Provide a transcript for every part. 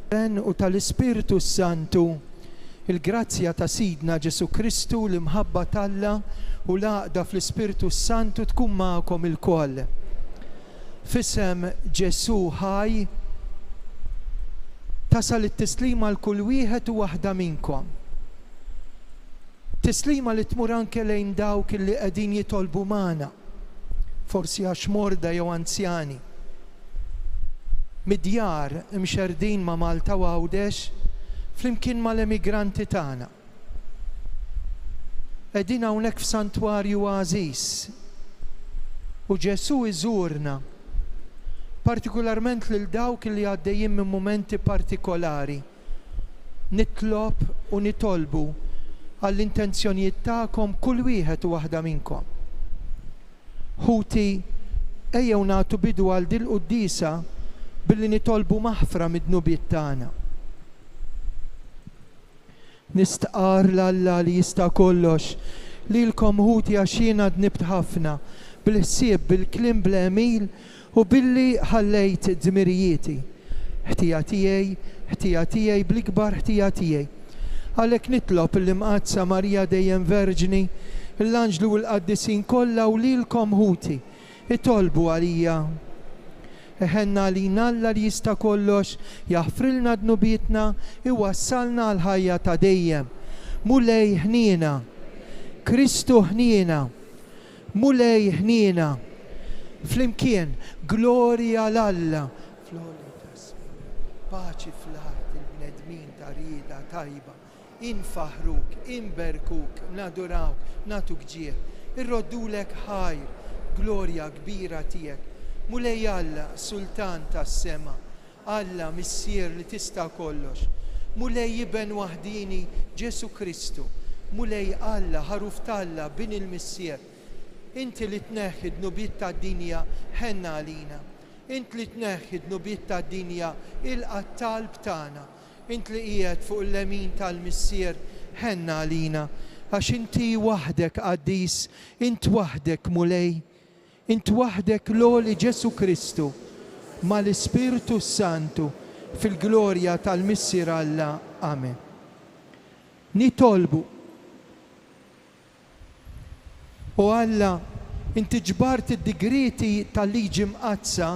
u tal-Ispiritu Santu, il-grazzja ta' Sidna Ġesu Kristu, l-imħabba t'Alla u l-għaqda fl-Ispiritu Santu tkun magħkom ilkoll. F'isem Ġesu ħaj tasal it-tislima l-kull wieħed u waħda minnkom. Tislima li tmur anke lejn dawk li qegħdin jitolbu magħna, forsi għax morda jew anzjani. Mid-djar imxerdin ma' Malta u Għawdex flimkien mal-emigranti tagħna. Qegħdin hawnhekk f'santwarju għażiż u Ġesu iżurna partikolarment lil dawk li għaddejjin minn mumenti partikolari. Nitlob u nitolbu għall-intenzjonijiet tagħkom kull wieħed u waħda minnkom. Ħuti ejjew nagħtu bidu għal dil qudiesa billi nitolbu maħfra mid-dnubiet tagħna. Nistqar l-Alla li jista' kollox lilkom ħuti għax jiena dnibt ħafna bil-ħsieb, bil-kliem bl-emil u billi ħallejt dmirijieti. Ħtija tiegħi bl-ikbar ħtija tiegħi. Għalhekk nitlob l-imqazza Marija dejjem Verġni, l-anġlu u l-qaddisin kollha u lilkom ħuti itolbu għalija. Eħenna għalina Alla li jista' kollox jaħfrilna dnubietna iwassalna għal ħajja ta' dejjem. Mulej ħniena, Kristu ħniena, mulej ħniena. Flimkien, glorja l-Alla. Paċi fl-art il-bnedmin ta' rieda tajba. Infaħruk, inberkuk, nadurawk, natuk ġieħ. Irroddulek ħajr, glorja kbira tiegħek. Mulej Alla, Sultan tas-sema, Alla missier li tista' kollox. Mulej jiben waħdini Ġesu Kristu. Mulej Alla, ħaruf t'Alla bin il-missier. Inti li tneħħi d-nubiet tad-dinja ħenna għalina. Inti li tneħħi d-nubiet tad-dinja il-qattalb tagħna. Inti li qiegħed fuq il-lemin tal-missier ħenna għalina. Għax inti waħdek qaddis, inti waħdek mulej. Int waħdek l-oli Ġesu Kristu mal-Ispiritu Santu fil-glorja tal-missier Alla. Amen. Nitolbu. U Alla, inti ġbart id-digriti tal-liġi mqazza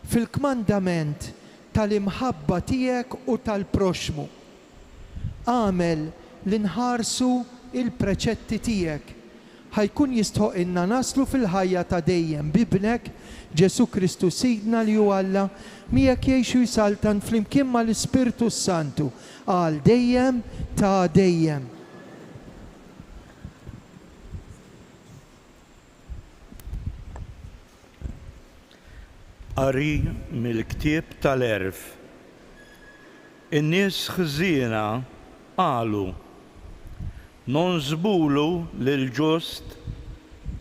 fil-kmandament tal-imħabba tiegħek u tal-proxmu. Għamel li nħarsu il-preċetti tiegħek ħajkun jistħoq inna naslu fil-ħajja ta' dejjem bibnek Ġesu Kristu Sidna li hu Alla miegħek jgħixu jsaltan flimkien mal-Ispiritu Santu għal dejjem ta' dejjem. Qari mill-ktieb tal-Erf. In-nies ħżiena qalu non żbulu lil-ġust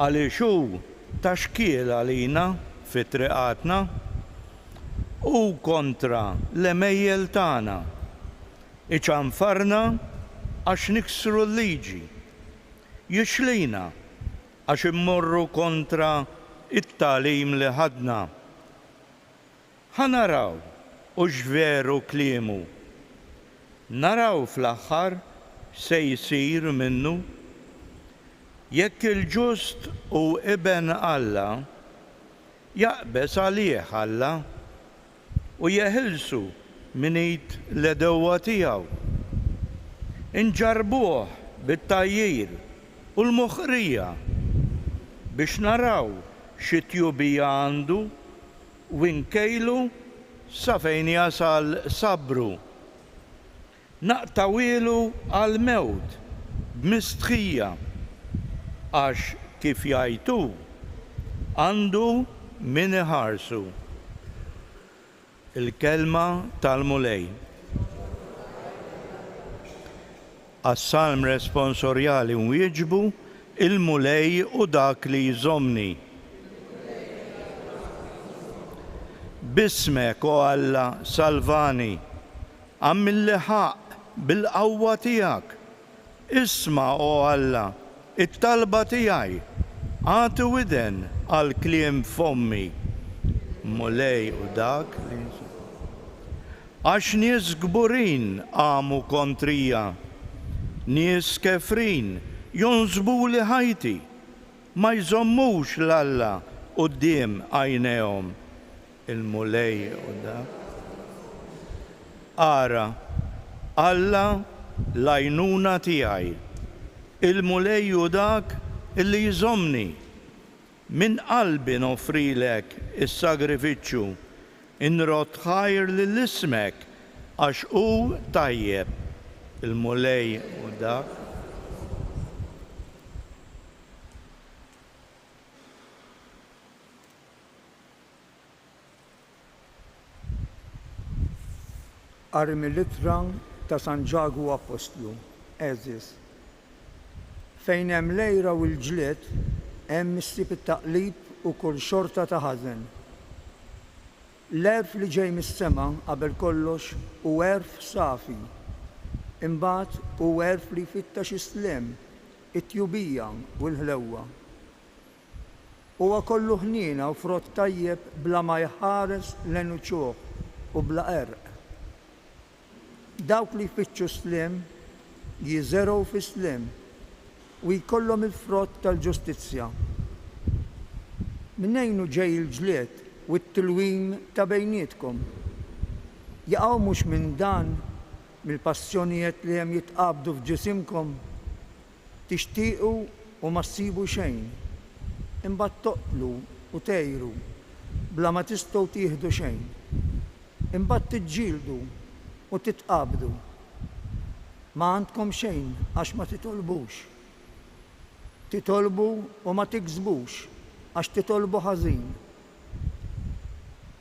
għaliex hu ta' xkiel għalina fit-triqatna u kontra l-emejjel tagħna. Iċanfarna għax niksru l-liġi. Jixlina għax immorru kontra it-tagħlim li ħadna. Ħanaraw u x'veru kliemu. Naraw fl-aħħar se jsir minnu. Jekk il-ġust u iben Alla, jaqbes għalih Alla u jeħilsu minit l-edewwa tiegħu. Inġarbuh bit-tajjir u l-muħrija biex naraw xi tjubija għandu u nkejlu sa fejn jasal sabru. Naqtawilu għal-mewt b'mistħija għax kif jgħidu għandu min iħarsu. Il-kelma tal-mulej. Għas-salm responsorjali nwieġbu il-mulej u dak li jżomni. Bismek o Alla salvani, għamilli ħaq bil-qawwa tiegħek. Isma' o Alla it-talba tiegħi, għati widen għal kliem fommi. Mulej u dak għax nies gburin għamu kontrija, nies kefrin jonżbu li ħajti, ma jżommux l-Alla qudiem għajnejhom. Il-mulej u dak. Ara, Alla l-għajnuna tiegħi, il-mulej u dak illi jżommni. Min qalbi nofrilek is-sagrifiċċju, inrod ħajr lill-ismek għax hu tajjeb. Il-mulej u dak. Qari mill-ittra ta' San Ġagu Apostlu, Eżis. Fejn hemm lejra u l-ġlied, hemm missieb it-taqlib u kull xorta ta' ħażen. L-erf li ġej mis-sema qabel kollox u erf safi. Imbagħad u erf li jfittex is-sliem, it-tjubija u l-ħlewwa. Huwa kollu ħniena u frott tajjeb bla ma jħares l-enuċuħ u bla erq. Dawk li jfittxu sliem jiżergħu fi sliem u jkollhom il-frott tal-ġustizzja. Minnejn hu ġej il-ġlied u t-tilwim ta' bejnietkom. Jaqgħu mhux minn dan mill-passjonijiet li hemm jitqabdu f'ġisimkom, tixtiequ u ma ssibu xejn, imbagħad toqtlu u tgħiru bla ma tistgħu tieħdu xejn. Imbagħad tiġġieldu u titqabdu. Ma għandkom xejn għax ma titolbux. Titolbu u ma tiksbux għax titolbu ħażin.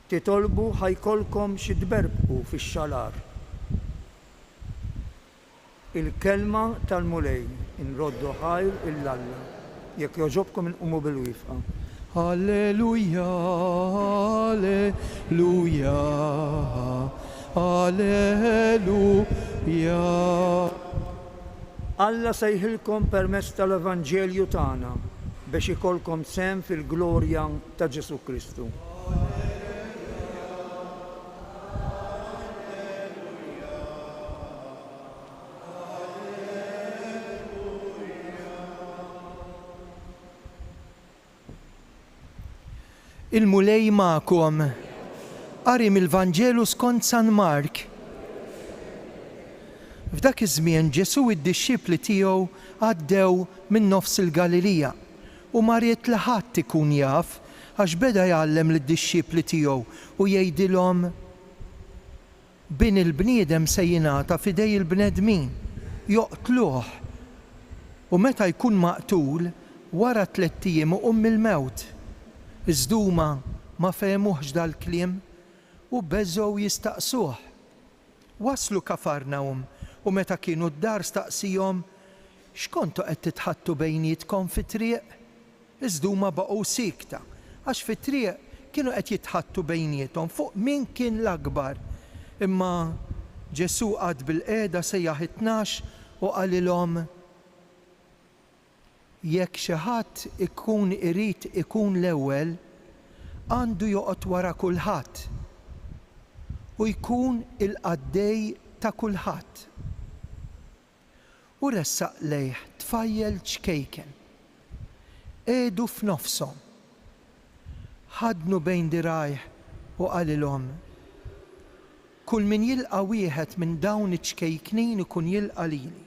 Titolbu ħajkolkom xi tberbqu fix-xalar. Il-kelma tal-mulej inroddu ħajr il-Alla. Jekk jogħġobkom inqumu bil-wifqa. Alleluja, alleluja, alleluja. Alla sejħilkom permezz tal-Evanġelju tagħna biex ikolkom sehem fil-glorja ta' Ġesu Kristu. Il-mulej ma'kom. Qari mill-Vanġelu skont San Mark. F'dak iż-żmien Ġesu id-dixxipli tiegħu għaddew minn nofs il-Galilija u ma ried li ħadd ikun jaf għax beda jgħallem lid-dixxipli tiegħu u jgħidilhom bin il-bniedem se jingħata f'idej il-bnedmin, joqtluh u meta jkun maqtul wara 3 ijiem iqum mill-mewt. Iżduma ma fehmuhx dal-kliem u beżgħu jistaqsuh. Waslu Kafarnawm u meta kienu d-dar staqsihom x'kontu qed titħattu bejnietkom fit-triq? Iżduma baqgħu sikta għax fit-triq kienu qed jitħattu bejniethom fuq min kien l-akbar. Imma Ġesu qagħad bil-qiegħda sejjaħ it-tnax u qalilhom jekk xi ħadd ikun irid ikun l-ewwel, għandu joqgħod wara kulħadd u jkun il-qaddej ta' kulħadd. U ressaq lejh tfajjel ċkejken. Qiegħdu f'nofshom. Ħadnu bejn dirajh u qalilhom kull min jilqa' wieħed minn dawn iċ-ċkejknin ikun jilqa' lili.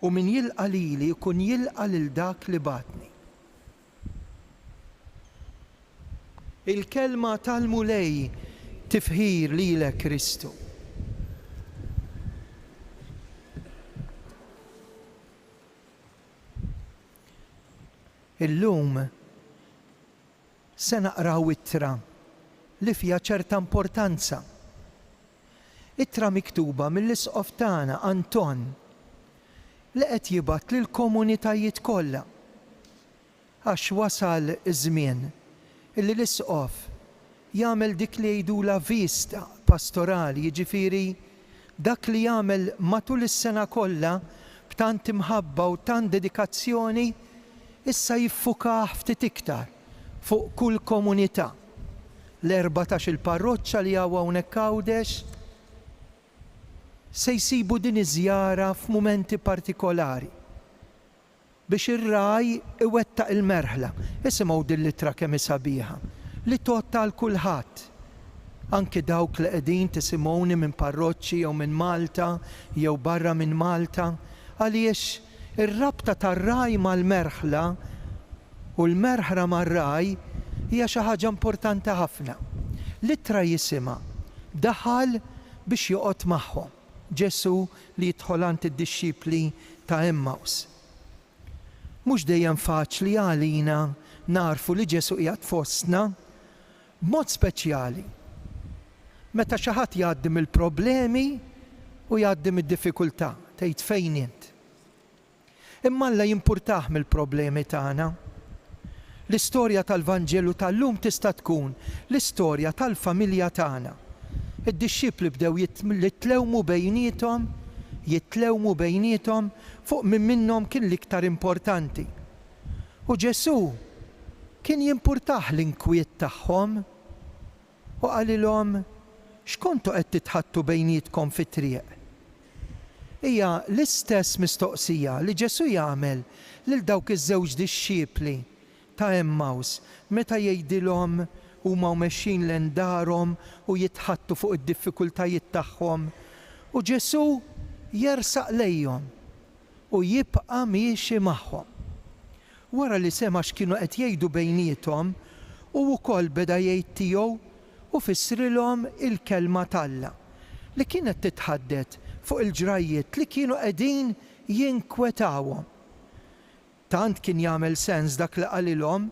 U min jilqa' lili jkun jilqa' lil dak li batni. Il-kelma tal-mulej tifħir lilek Kristu. Illum se naqraw ittra li fiha ċerta importanza. Ittra miktuba mill-isqof tagħna Anton li qed jibgħat lill-komunitajiet kollha. Għax wasal iż-żmien illi l-isqof jagħmel dik li jgħidula vista pastorali, jiġifieri dak li jagħmel matul is-sena kollha b'tant imħabba u tant dedikazzjoni issa jiffukah ftit iktar fuq kull komunità. L-14 il-parroċċa li hawn hawnhekk Għawdex se jsibu din iż-żjara f'mumenti partikolari biex ir-raj iwettaq il-merħla. Isimgħu din l-ittra kemm hi sabiħa li totta l kulħadd. Anke dawk li qegħdin tisimgħuni minn parroċċi jew minn Malta jew barra minn Malta, għaliex ir-rabta tar-raj mal-merħla u l-merħra mar-raj hija xi ħaġa importanti ħafna. L-ittra jisimha daħal biex joqgħod magħhom Ġesu li jidħol għand id-dixxipli ta' Emmaus. Mhux dejjem faċli għalina narfu li Ġesu qiegħed fostna b'mod speċjali. Meta xi ħadd jgħaddi mill-problemi u jgħaddi mid-diffikultà, tgħid fejn int. Imma Alla jimpurtah mill-problemi tagħna. L-istorja tal-Vanġelu tal-lum tista' tkun l-istorja tal-familja tagħna. Id-dixxipli bdew jitlewmu bejniethom fuq minn minnhom kien l-iktar importanti. U Ġesu kien jimpurtah l-inkwiet tagħhom u qalilhom x'kontu qed titħattu bejnietkom fit-triq. Hija l-istess mistoqsija li Ġesu jagħmel lil dawk iż-żewġ dixxipli ta' Emmaus meta jgħidilhom huma mexxin lejn darhom u jitħattu fuq id-diffikultajiet tagħhom. U Ġesu jersaq lejhom u jibqa' miexi magħhom. Wara li sema x'kienu qed jgħidu bejniethom u wkoll beda jgħid tiegħu u fissrilhom il-kelma t'Alla li kienet titħaddet fuq il-ġrajiet li kienu qegħdin jinkwetawhom. Tant kien jagħmel sens dak li qalilhom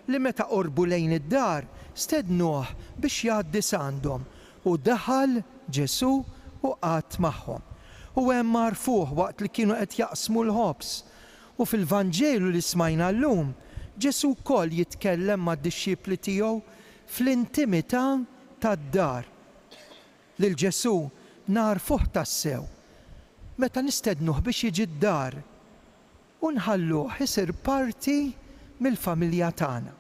li meta qorbu lejn id-dar stednuh biex jgħaddi sandhom u daħal Ġesu u qatt magħhom. U hemm marfuh waqt li kienu qed jaqsmu l-ħobs. U fil-Vanġelu li smajna llum, Ġesu wkoll jitkellem mad-dixxipli tiegħu fl-intimità tad-dar. Lil Ġesu narfuh tassew meta nistednuh biex jiġi d-dar u nħalluh isir parti mill-familja tagħna.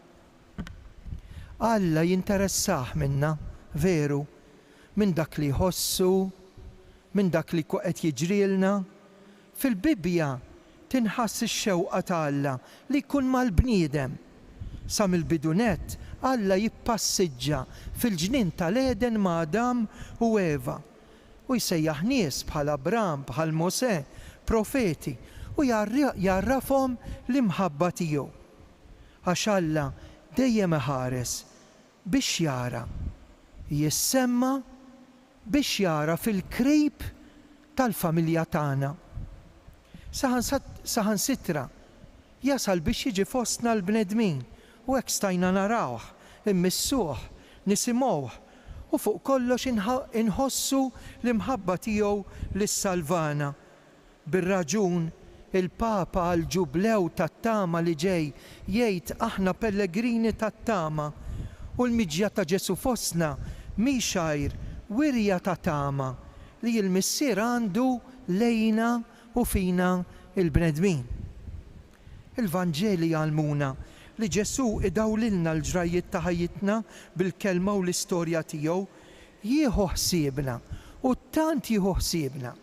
Alla jinteressah minna, veru, minn dak li jħossu, minn dak li qed jiġrilna. Fil-Bibja tinħass ix-xewqa ta' Alla li jkun mal-bniedem. Sa mill-bidunet Alla jippassiġġa fil-ġnien tal-Eden ma' Adam u Eva u jsejjaħ nies bħal Abram, bħal Mosè, profeti u jarrafhom l-imħabba tiegħu. Għax Alla dejjem iħares biex jara, jissemma biex jara fil-qrib tal-familja tagħna. Saħansitra jasal biex jiġi fostna l-bnedmin u hekk stajna narawh, immissuh, nisimgħuh u fuq kollox inħossu l-imħabba tiegħu lis-salvana. Bir-raġun il-Papa għall-ġublew tat-tama li ġej jgħid aħna pellegrini tat-tama u l-miġja ta' Ġesu fostna mixajr wirja ta' tama li l-missier għandu lejna u fina il-bnedmin. Il-Vanġeli għalmuna li Ġesu idawlilna l-ġrajiet ta' ħajjitna bil-kelma u l-istorja tiegħu jieħu ħsiebna u tant jieħu ħsiebna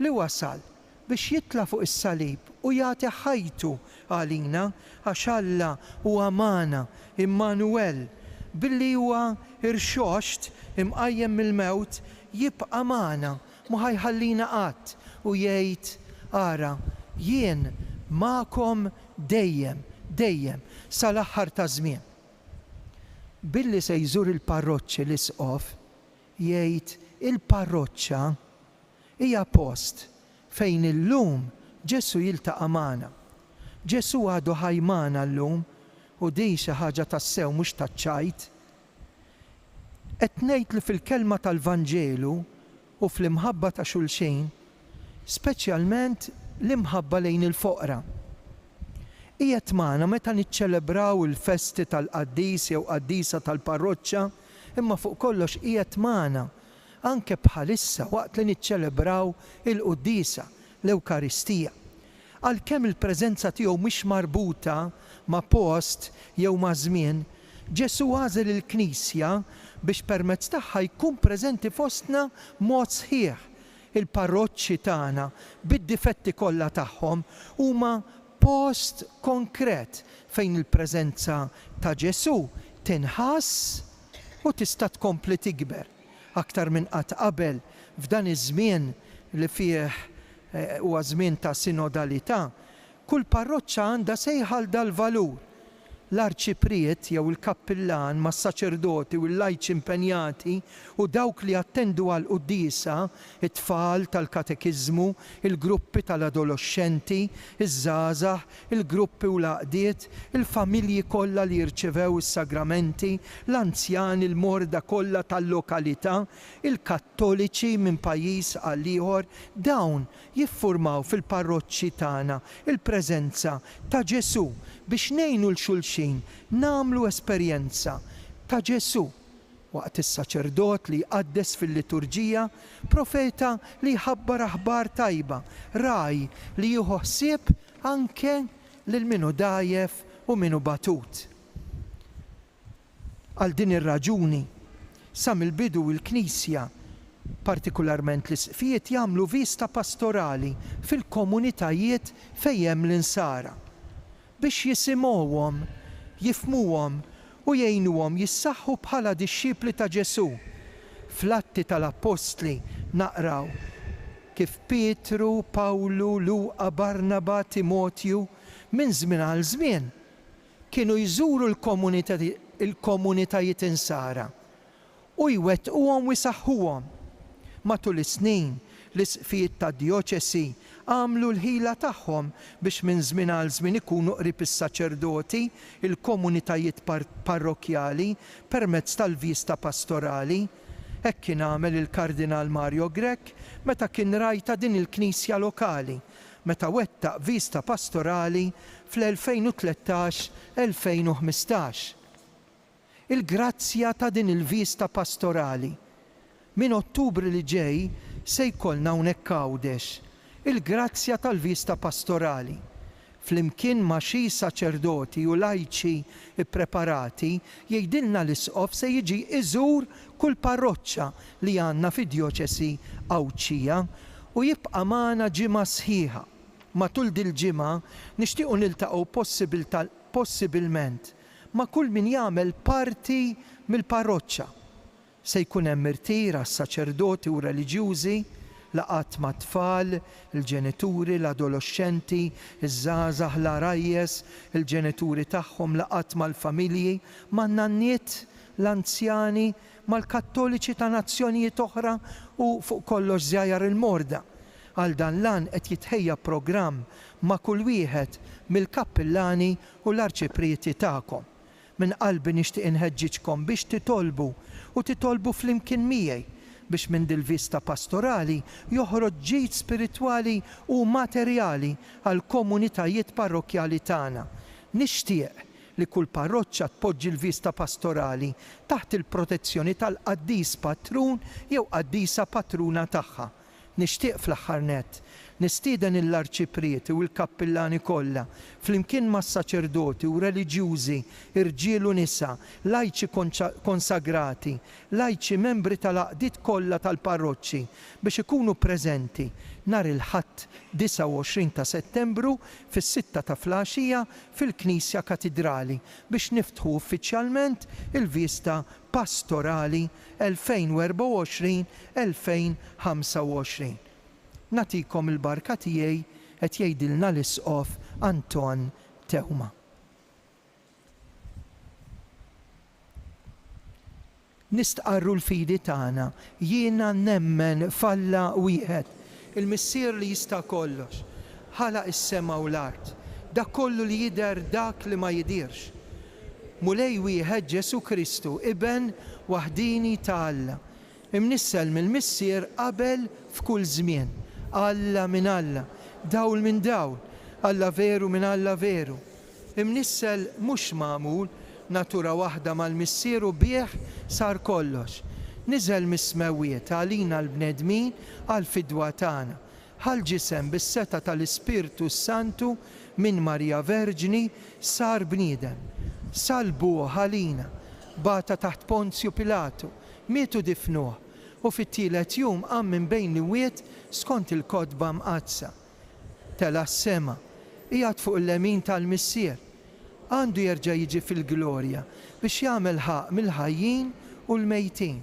li wasal biex jitla fuq is-salib u jagħti ħajtu għalina għax Alla huwa magħna Immanuel billi huwa irxoxt imqajjem mill-mewt jibqa' magħna ma ħajħallina qatt u jgħid ara jien magħkom dejjem sal-aħħar ta' żmien. Billi se jżur il-parroċċi l-isqof jgħid il-parroċċa hija post fejn illum Ġesu jiltaqa' magħna. Ġesu għadu ħaj magħna llum u din xi ħaġa tassew mhux taċċajt. Qed ngħid li fil-kelma tal-Vanġelu u fl-imħabba ta' xulxin, speċjalment l-imħabba lejn il-foqra. Qiegħed magħna meta niċċelebraw il-festi tal-qaddis jew qaddisa tal-parroċċa, imma fuq kollox qiegħed magħna anke bħalissa waqt li niċċelebraw il-quddisa, l-Ewkaristija. Għalkemm il-preżenza tiegħu mhix marbuta ma' post jew ma' żmien, Ġesu għażel il-Knisja biex permezz tagħha jkun preżenti fostna mod sħiħ, il-parroċċi tagħna bid-difetti kollha tagħhom huma post konkret fejn il-preżenza ta' Ġesu tinħass u tista' tkompli tikber aktar minn qatt qabel f'dan iż-żmien li fih huwa żmien ta' sinodalità. Kull parroċċa għandha sejħa dal-valur. L-arċipriet jew il-kappillan mas saċerdoti u l-lajċi impenjati u dawk li attendu għal qudiesa, it-tfal tal-katekiżmu, il-gruppi tal-adolescenti, iż-żgħażagħ, il-gruppi u l-għaqdiet, il-familji kollha li jirċevew is-sagramenti, l-anzjani, il-morda kollha tal-lokalità, il-kattoliċi minn pajjiż għal ieħor, dawn jiffurmaw fil-parroċċi tagħna il-preżenza ta' Ġesu biex ngħinu l-xulxin nagħmlu esperjenza ta' Ġesu waqt is-saċerdot li jqaddes fil-liturġija, profeta li jħabbar aħbar tajba, raj li jieħu ħsieb anke lil minnu dajjef u minnu batut. Għal din ir-raġuni sa mill-bidu l-Knisja, partikolarment l-isqfijiet, jagħmlu vista pastorali fil-komunitajiet fejn hemm l-insara biex jisimgħuhom, jifhmuhom u jgħinuhom jissaħħu bħala dixxipli ta' Ġesu. Fl-Atti tal-Apostli naqraw kif Pietru, Pawlu, Luqa, Barnaba, Timotju minn żmien għal żmien kienu jżuru l-komunitajiet insara u jwettquhom u jsaħħuhom. Matul is-snin l-isqfijiet tad-dijoċesi għamlu l-ħila tagħhom biex minn żmien għal żmien ikunu qrib is-saċerdoti, il-komunitajiet parrokjali permezz tal-vista pastorali. Hekk kien għamel il-Kardinal Mario Grech meta kien rajta din il-Knisja lokali, meta wettaq vista pastorali fl-2013-2015. Il-grazzja ta' din il-vista pastorali min Ottubru li ġej se jkollna hawnhekk Għawdex, il-grazzja tal-vista pastorali. Flimkien ma' xi saċerdoti u lajċi ippreparati jgħidilna l-isqof se jiġi iżur kull parroċċa li għandna fid-dijoċesi Awċija u jibqa' magħna ġimgħa sħiħa. Matul dil-ġimgħa nixtiequ niltaqgħu possibilment ma' kull min jagħmel parti mill-parroċċa. Se jkun hemm irtira s-saċerdoti u reliġjużi, laqgħat ma' tfal, il-ġenituri, l-adolescenti, iż-żgħażagħ, l-arajjes, il-ġenituri tagħhom, laqgħat mal-familji, man-nanniet, l-anzjani, mal-kattoliċi ta' nazzjonijiet oħra u fuq kollox żgħajjar il-morda. Għal dan lan qed jitħejja programm ma' kull wieħed mill-kappillani u l-arċiprieti tagħkom. Min qalbi nixtieq inħeġġiġkom biex titolbu flimkien miegħi biex minn dil-vista pastorali joħroġ ġid spiritwali u materjali għal komunitajiet parrokjali tagħna. Nixtieq li kull parroċċa tpoġġi l-vista pastorali taħt il-protezzjoni tal-qaddis patrun jew qaddisa patruna tagħha. Nixtieq fl-aħħar nett nistieden l-arċiprieti u l-kappillani kollha flimkien mas-saċerdoti u reliġjużi, irġiel u nisa, lajċi konsagrati, lajċi membri tal-għaqdiet kollha tal-parroċċi biex ikunu preżenti nhar il-Ħadd 29 ta' Settembru fis-6 ta' filgħaxija fil-Knisja Katedrali biex niftħu uffiċjalment il-vista pastorali 2024-2025. Natikom il-barka tiegħi qed jgħidilna l-isqof Anton Tewma. Nistqarru l-fidi tagħna, jiena nemmen falla wieħed, il-missier li jista' kollox, ħalaq is-sema u l-art, dak kollu li jidher dak li ma jidirx. Mulej wieħed Ġesu Kristu, iben waħdini ta' Alla, imnissel mill-missier qabel f'kull żmien. Alla minn Alla, dawl minn dawl, Alla veru minn Alla veru. Imnissel mhux magħmul, natura waħda mal-missieru bih sar kollox. Niżel mis-smewiet għalina l-bnedmin għal-fidwa tagħna. Ħal-ġisem bis-seta tal-Ispirtu Santu minn Marja Verġni sar bniedem. Salbuh għalina, bata taħt Ponzju Pilatu, mietu difnuh, u fit-tielet jum qam minn bejn l-imwiet skont il-kotba mqazza. Tela s-sema, qiegħed fuq il-lemin tal-Missier. Għandu jerġa' jiġi fil-glorja biex jagħmel ħaq mill-ħajjin u l-mejtin.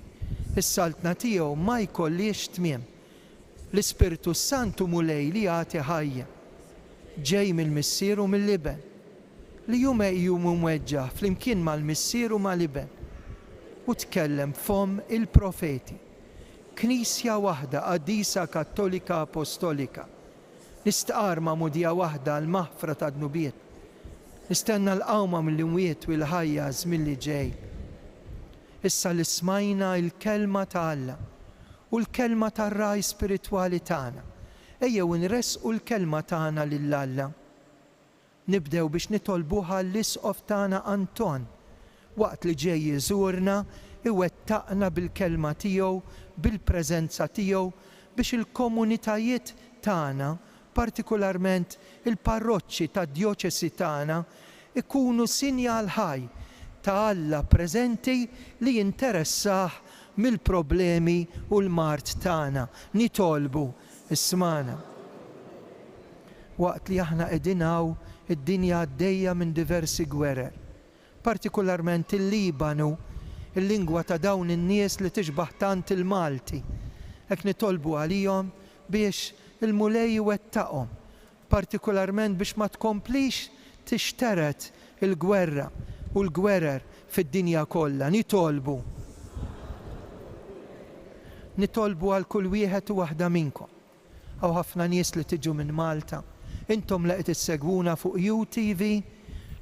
Is-saltna tiegħu ma jkollix tmiem. L-Ispiritu Santu mulej li jagħti ħajja. Ġej mill-Missier u mill-Liben. Li jum jum mweġġaħ flimkien mal-Missier u mal-Liben. U tkellem f'hom il-profeti. Knisja waħda qaddisa kattolika apostolika. Nistqar mudija waħda l-maħfra ta' dnubiet. Nistenna l-qawma mill-imwiet u l-ħajja żmien li ġej. Issa li smajna l-kelma ta' Alla u l-kelma tar-raj spiritwali tagħna. Ejjew nresqu l-kelma tagħna lil Alla. Nibdew biex nitolbuha l-isqof tagħna Anton waqt li ġej jiżurna iwettaqna bil-kelma tiegħu, bil-preżenza tiegħu biex il-komunitajiet tagħna, partikolarment il-parroċċi tad-djoċesi tagħna, ikunu sinjal ħaj ta' Alla preżenti li jinteressah mill-problemi u l-mart tagħna. Nitolbu ismana. Waqt li aħna qegħdin hawn id-dinja għaddejja minn diversi gwerer, partikolarment il-Libanu, il-lingwa ta' dawn in-nies li tixbaħ tant il-Malti. Hekk nitolbu għalihom biex il-mulej iwettaqhom, partikolarment biex ma tkomplix tixteret il-gwerra u l-gwerer fid-dinja kollha. Nitolbu għal kull wieħed u waħda minnkom. Hawn ħafna nies li tiġu minn Malta. Intom li qed issegwuna fuq UTV,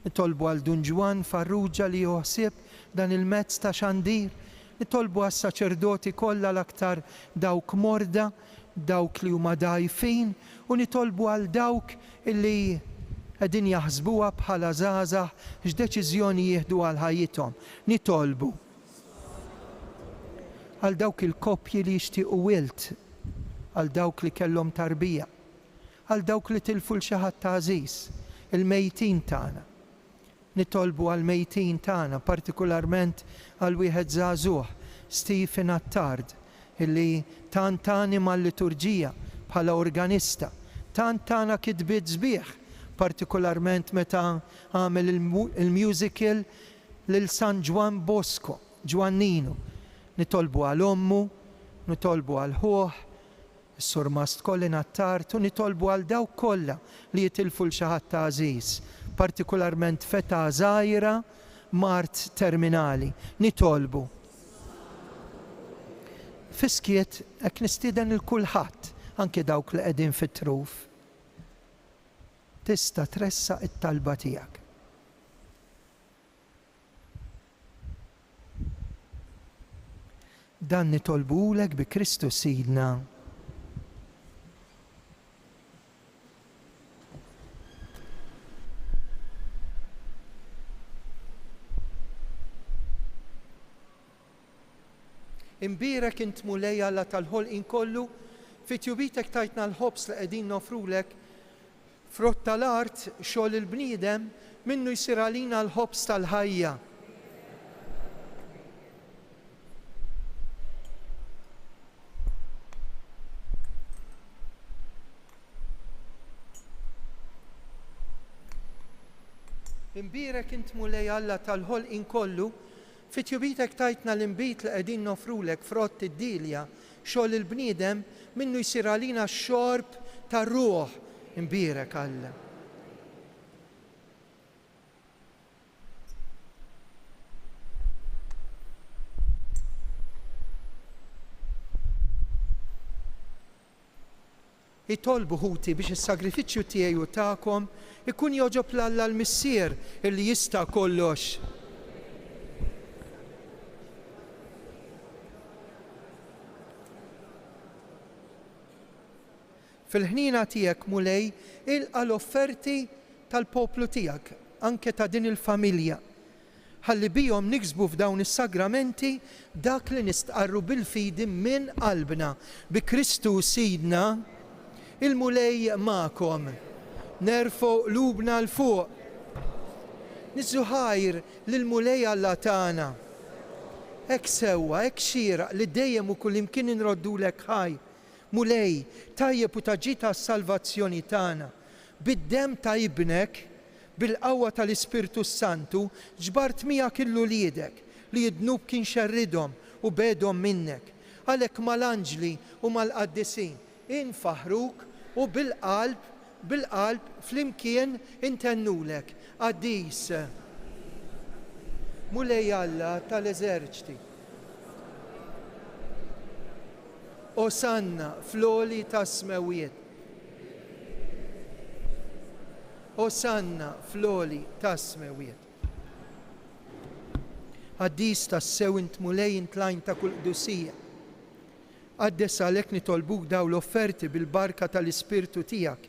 nitolbu għal Dunġwan Farrugia li joħsib dan il-mezz ta' xandir. Nitolbu għas-saċerdoti kollha l-aktar dawk morda, dawk li huma dgħajfin, u nitolbu għal dawk illi qegħdin jaħsbuha bħala żgħażagħ x'deċiżjoni jieħdu għal ħajjithom. Nitolbu għal dawk il-koppji li jixtiequ wilt, għal dawk li kellhom tarbija, għal dawk li tilfu l-xi ħadd ta' għażiż, il-mejtin tagħna. Nitolbu għal mejtin tagħna, partikolarment għal wieħed żagħżugħ, Stephen Attard, illi tant tani mal-liturġija bħala organista, tant tana kitbiet sbieħ, partikolarment meta għamel il-musical lil San Juan Bosco, Giovannino. Nitolbu għal ommu, nitolbu għal ħuħ, Sur Mast Colin Attard, u nitolbu għal dawk kollha li jitilfu l-xi ħadd ta' għażiż, partikolarment feta żgħira mart terminali. Nitolbu. Fiskiet hekk nistieden il-kulħadd, anke dawk li qegħdin fit-truf. Tista' tressaq it-talba tiegħek. Dan nitolbulek bi Kristu Sidna. Imbierek int mulej Alla tal-ħolqien kollu, fit-tjubitek tajtna l-ħobs li qegħdin nofrulek, frott tal-art xogħol il-bniedem minnu jsir għalina l-ħobs tal-ħajja. Imbierek int mulej Alla tal-ħolqien kollu, fit-tjubitek tajtna l-imbit li qegħdin nofrulek frott id-dilja xogħol il-bniedem minnu jsir għalina x-xorb tar-ruħ. Imbierek Alla. Itolbu ħuti biex is-sagrifiċċju tiegħi u tagħkom ikun joġob l-Alla l-Missier illi jista' kollox. Fil-ħnina tiegħek mulej ilqa l-offerti tal-poplu tiegħek, anke ta' din il-familja. Ħalli bihom niksbu f'dawn is-sagramenti dak li nistqarru bil-fidi minn qalbna bi Kristu Sidna. Il-mulej magħkom. Nerfgħu qlubna l fuq. Niżżu ħajr lill-mulej Alla tagħna. Ek sewa, ek xira li dejjem u kull imkien inroddulek ħaj. Mulej, tajjeb u taġita s-salvazzjoni tagħna. Bid-dem ta' ibnek, bil-qawwa tal-Ispirtu Santu, ġbart miegħek il-uliedek li id-dnub kien xerridhom u bedhom minnek. Għalhekk mal-anġli u mal-qaddisin infaħruk u bil-qalb flimkien intennulek. Qaddis. Mulej Alla tal-eżerċti. Osanna fl-oli tas-smewiet. Osanna fl-oli tas-smewiet. Qaddis tas-sew int mulej intlajn ta' kull qdusija. Qaddes għalhekk nitolbuk daw l-offerti bil-barka tal-Ispirtu tiegħek.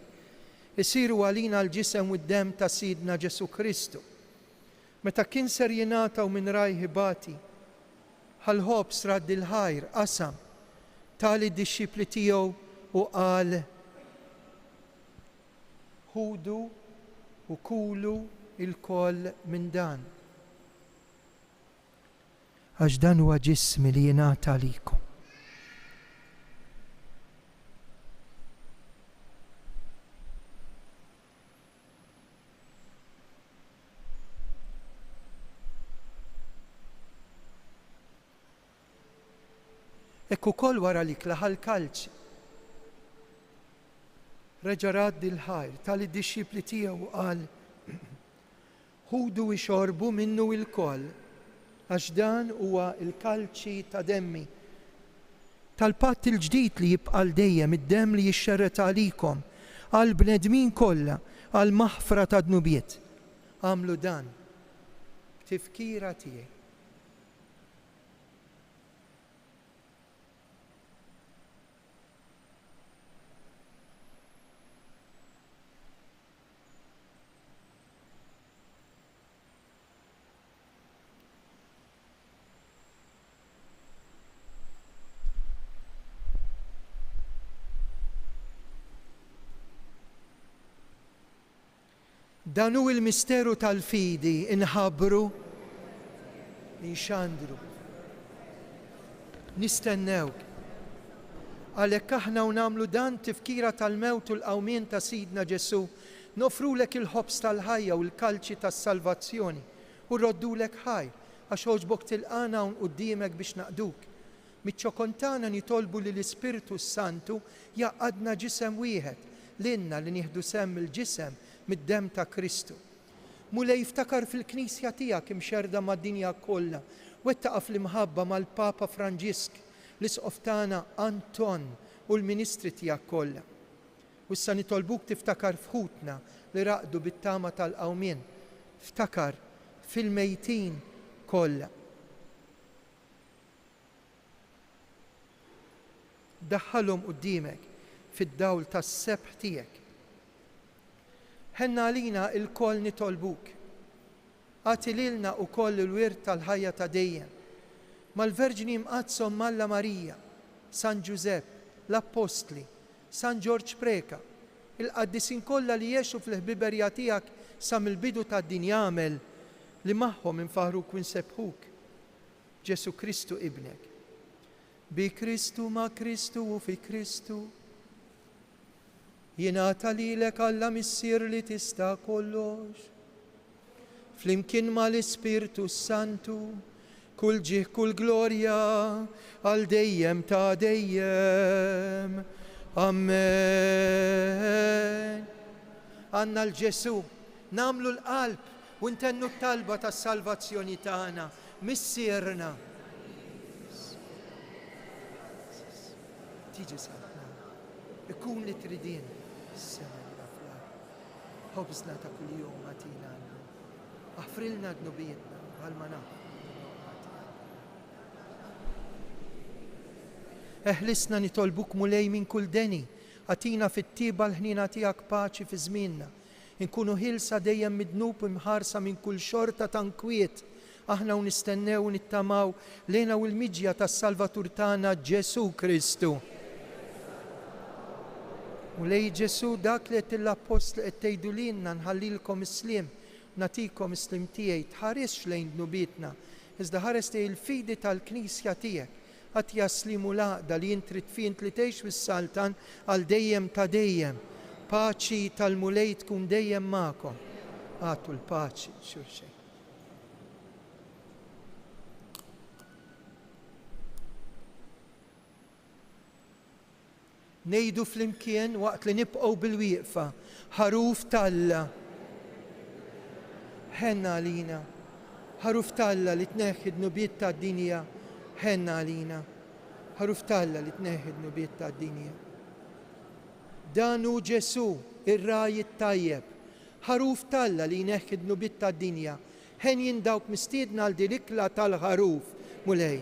Isiru għalina l-ġisem u d-dem ta' Sidna Ġesu Kristu. Meta kien ser jingħataw minn raj ħibati, ħal-ħobs radd il-ħajr qasam tali d-dixxipli tiegħu u qal: ħudu u kulu il-koll minn dan. Għax dan huwa ġismi li jingħata għalikom. Ekku kol wara li klaħal kalċi. Reġa' radd il-ħajr tal-dixxipli tiegħu qal: ħudu ixorbu minnu il-koll, għax dan huwa il-kalċi ta' demmi. Tal-patt il-ġdid li jibqa' dejjem id-demm li jixxerret għalikom għal bnedmin kollha għal maħfra ta' dnubiet. Għamlu dan tifkira tiegħi. Dan hu il-misteru tal-fidi inħabbru, nxandru. Nistennewk. Għalhekk aħna u nagħmlu dan tifkira tal-mewt u l-qawmien ta' Sidna Ġesu, nofrulek il-ħobs tal-ħajja u l-kalċi tas-salvazzjoni u rroddulek ħajr għax oġbok tilqana hawn quddiemek biex naqduk. Miċ-ċokontana nitolbu li l-Ispirtu Santu jaqadna ġisem wieħed lilna li nieħdu semm il-ġisem mid-dem ta' Kristu. Mulej jiftakar fil-Knisja tiegħek imxerda mad-dinja kollha, wettaqa' fl-imħabba mal-Papa Franġisk, l-isqof tagħna Anton u l-ministri tiegħek kollha. U issa nitolbuk tiftakar f'ħutna li raqdu bit-tama tal-qawmien. Ftakar fil-mejtin kollha. Daħħalhom quddiemek fid-dawl tas-sebħ tiegħek. Ħenna għalina il-koll nitolbuk. Għati lilna u koll il-wirt tal-ħajja ta' dejjem. Mal-Verġini mqazzom Malla Marija, San Giuseppe, l-Apostli, San George Preka, il-qaddisin kollha li jgħixu fl-ħbiberja tiegħek sa mill-bidu tad-din jagħmel li magħhom infaħruk u nsebħuk. Ġesu Kristu ibnek. Bi Kristu ma' Kristu u fi Kristu. Jingħata lilek Alla missier li tista' kollox. Flimkien mal-Ispirtu Santu, kull ġih kull glorja għal dejjem ta' dejjem. Amen. Għanna l-Ġesu, namlu l-qalb u ntennu t-talba ta' salvazzjoni tagħna, missierna. Tiġi salna, ikun li tridin. Ħobżna ta' kull jum għatina għanna. Aħfrilna d-nubietna għal-mana. Eħlisna nitolbuk mulej minn kull deni, għatina fit-tiba l-ħnina tijak paċi fi żmienna. Inkunu ħilsa dejjem midnub imħarsa minn kull xorta tankwiet. Aħna u nistennew u nittamaw lejna u l-miġja tas-Salvatur tagħna Ġesu Kristu. U lej Ġesu dak li qed l-apostli qed tgħidu lilna nħallilkom islim, natikom islim tiegħi tħaresx lejn dnubietna, iżda ħares li l-fidi tal-Knisja tiegħek għat jaslimu laqda li jintrit fi li tgħix fis-Saltan għal dejjem ta' dejjem. Paċi tal-mulej tkun dejjem magħkom. Għatu l-paċi xulxejn. Nejdu flimkien waqt li nibqgħu bil-wieqfa ħaruf talla. Ħenna għalina. Ħaruf talla li tneħħi d-nubiet tad-dinja. Ħenna għalina. Ħaruf talla li tneħħi d-nubiet tad-dinja. Dan hu Ġesu, ir-raj it-tajjeb. Ħaruf talla li jneħħi d-nubiet tad-dinja. Ħen jindawk mistiedna għal din l-ikla tal-ħaruf mulej.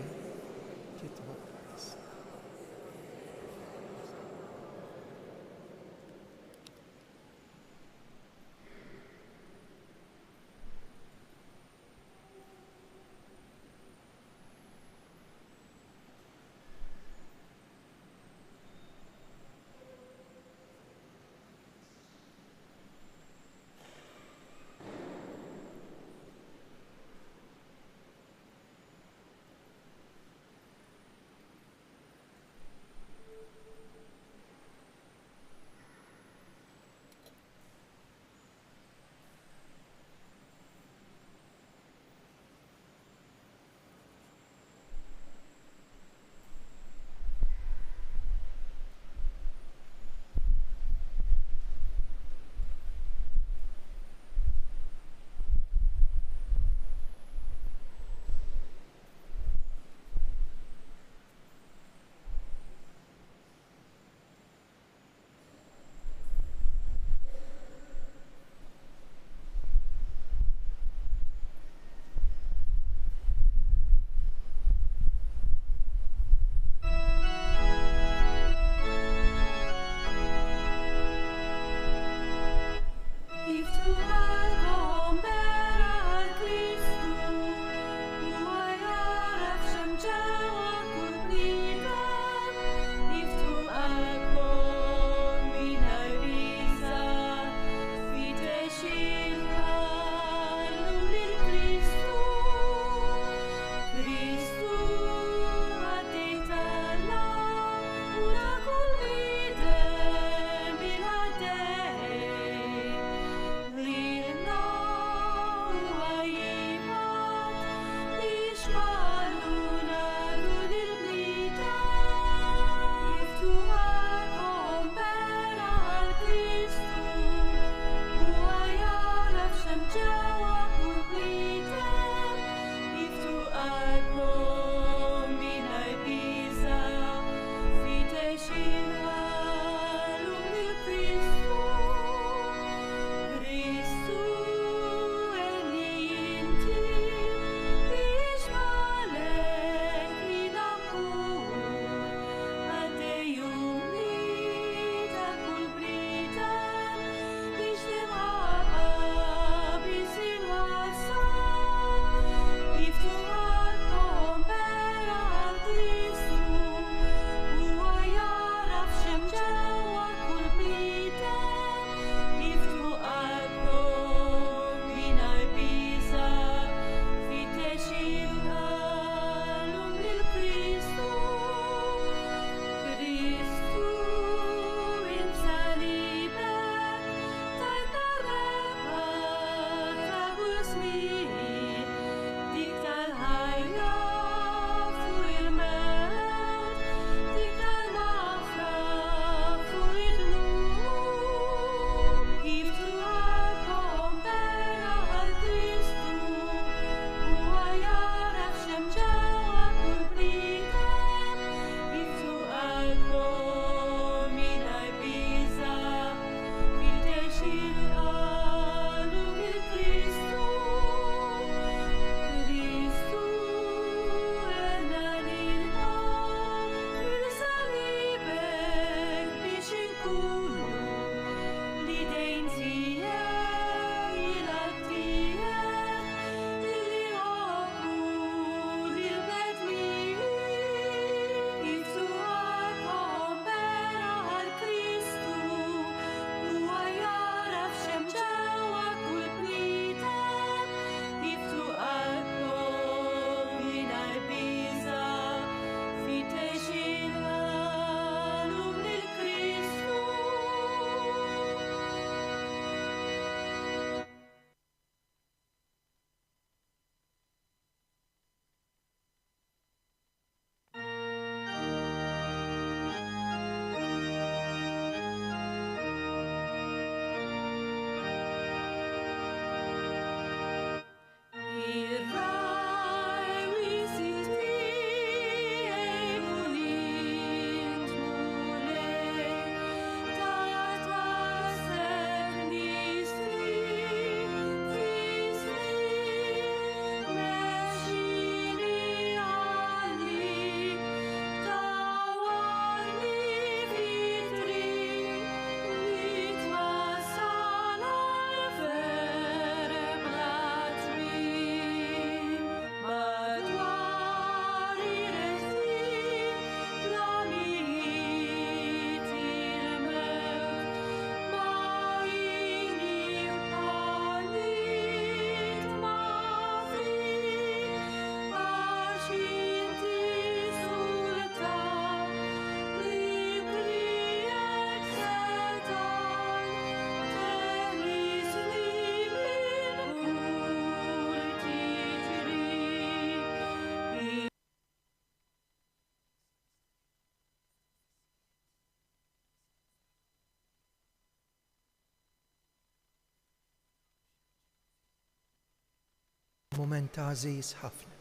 Moment għażiż ħafna.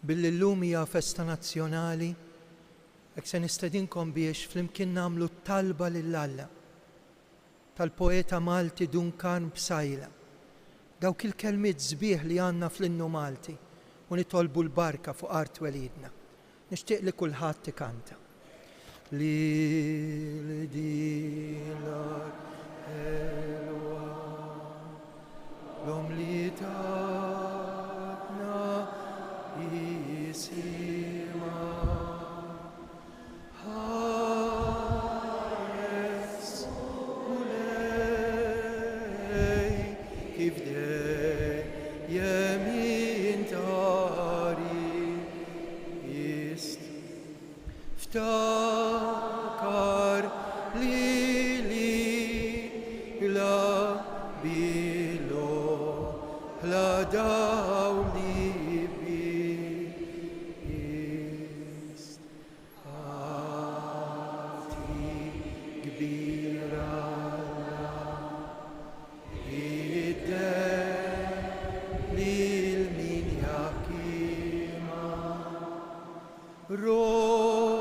Bil-lum hija festa nazzjonali, hekk se nistedinkom biex flimkien nagħmlu talba lill-Alla tal-poeta Malti Duncan Psajla. Dawk il-kelmiet sbieħ li għandna fl-innu Malti u nitolbu l-barka fuq art welidna. Nixtieq li kulħadd ikanta. Li dilar elwa l-om li tatna jisima ħares mulej kif dejjem jintari jist ftakar li la bilo la dawli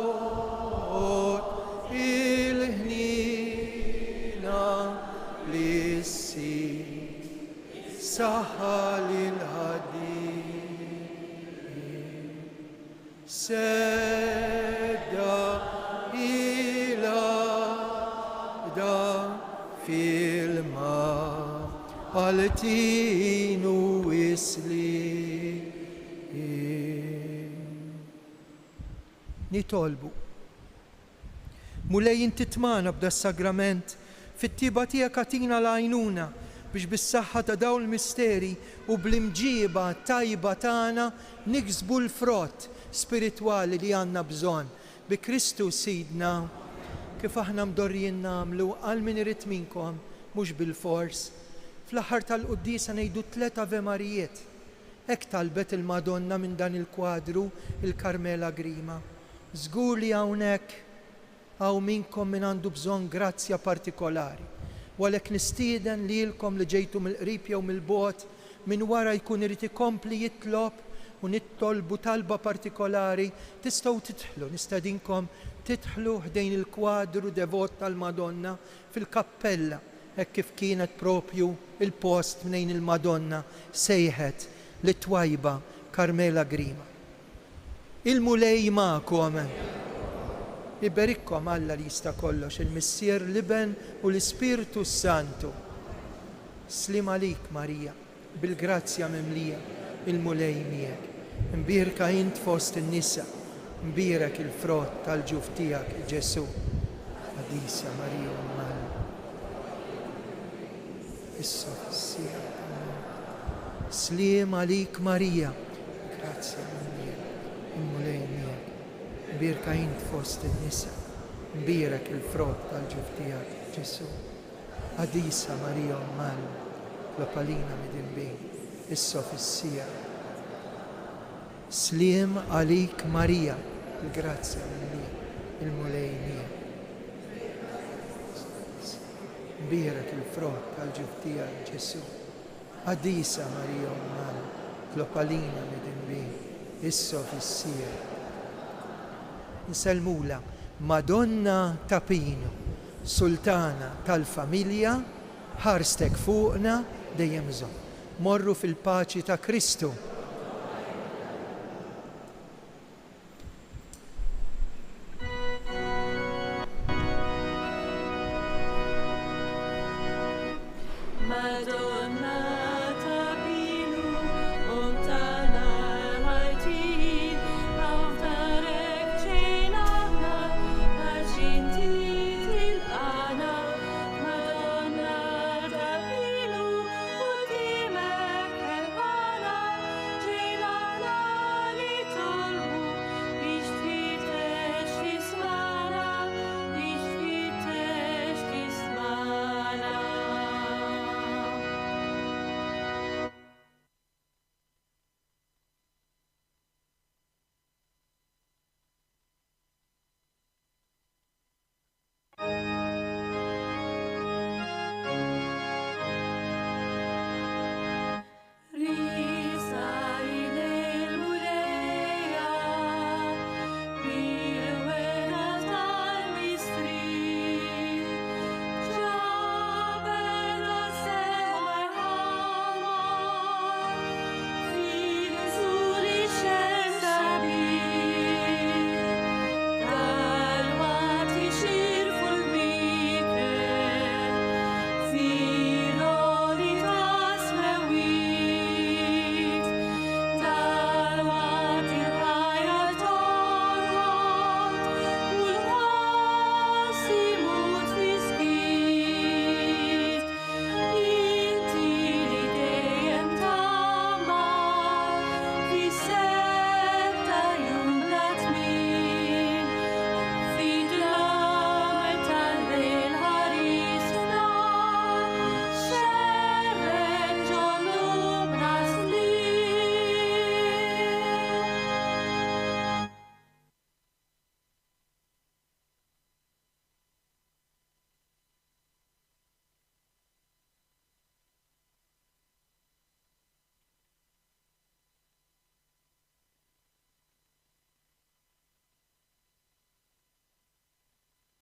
rot il-ħnina lissi saħal il-ħadim sedda ila da fil-ma għal-tinu isli nitolbu. Mulej inti tmana b'da s-sagrament fit-tiba tiegħek atina l-għajnuna biex bis-saħħa ta' dawn il-misteri u bl-imġiba tajba tagħna niksbu l-frott spiritwali li għandna bżonn bi Kristu Sidna kif aħna mdorrijin nagħmlu għal min irid minkom mhux bil-fors. Fl-aħħar tal-Quddisa ngħidu 3 Ave Marijiet. Hekk talbet il-Madonna minn dan il-kwadru il-Karmela Grima. Żgur li hawnhekk hawn minkom min għandu bżonn grazzja partikolari. U għalhekk nistieden lilkom li ġejtu mill-qrib jew mill-bogħod minn wara jkun irid ikompli jitlob u nittolbu talba partikolari, tistgħu tidħlu, nistedinkom tidħlu ħdejn il-kwadru devot tal-Madonna fil-kappella, hekk kif kienet propju il-post minn il-Madonna sejħet li twajba Karmela Grima. Il-mulej ma'kom. Iberikkom Alla li jista' kollox, il-Missier Liben u l-Ispirtu Santu. Slim għalik Marija, bil-grazzja mimlija, il-mulej miegħek. Imbirka int fost in-nisa, imbirek il-frott tal-ġuf tiegħek Ġesu. Għadisa Marija Ummal. Issa fissija. Slim għalik Marija, grazzja mimlija, il-mulej miegħek. Imbirka int fost in-nisa, imbirek il-frott tal-ġuf tiegħek Ġesu. Għadisa Marija Ummal. L-palina midinbin, issa fissija. Slim għalik Marija, il-grazzja minnija, il-mulej mija. Birek il-frott għal-ġuf tiegħek Ġesu. Għadisa Marija Ummal, l-palina midinbin, issa fissija. Nselmula, Madonna ta' Pino, Sultana tal-familja, ħarstek fuqna dejjem żomm. Morru fil-paċi ta' Kristu.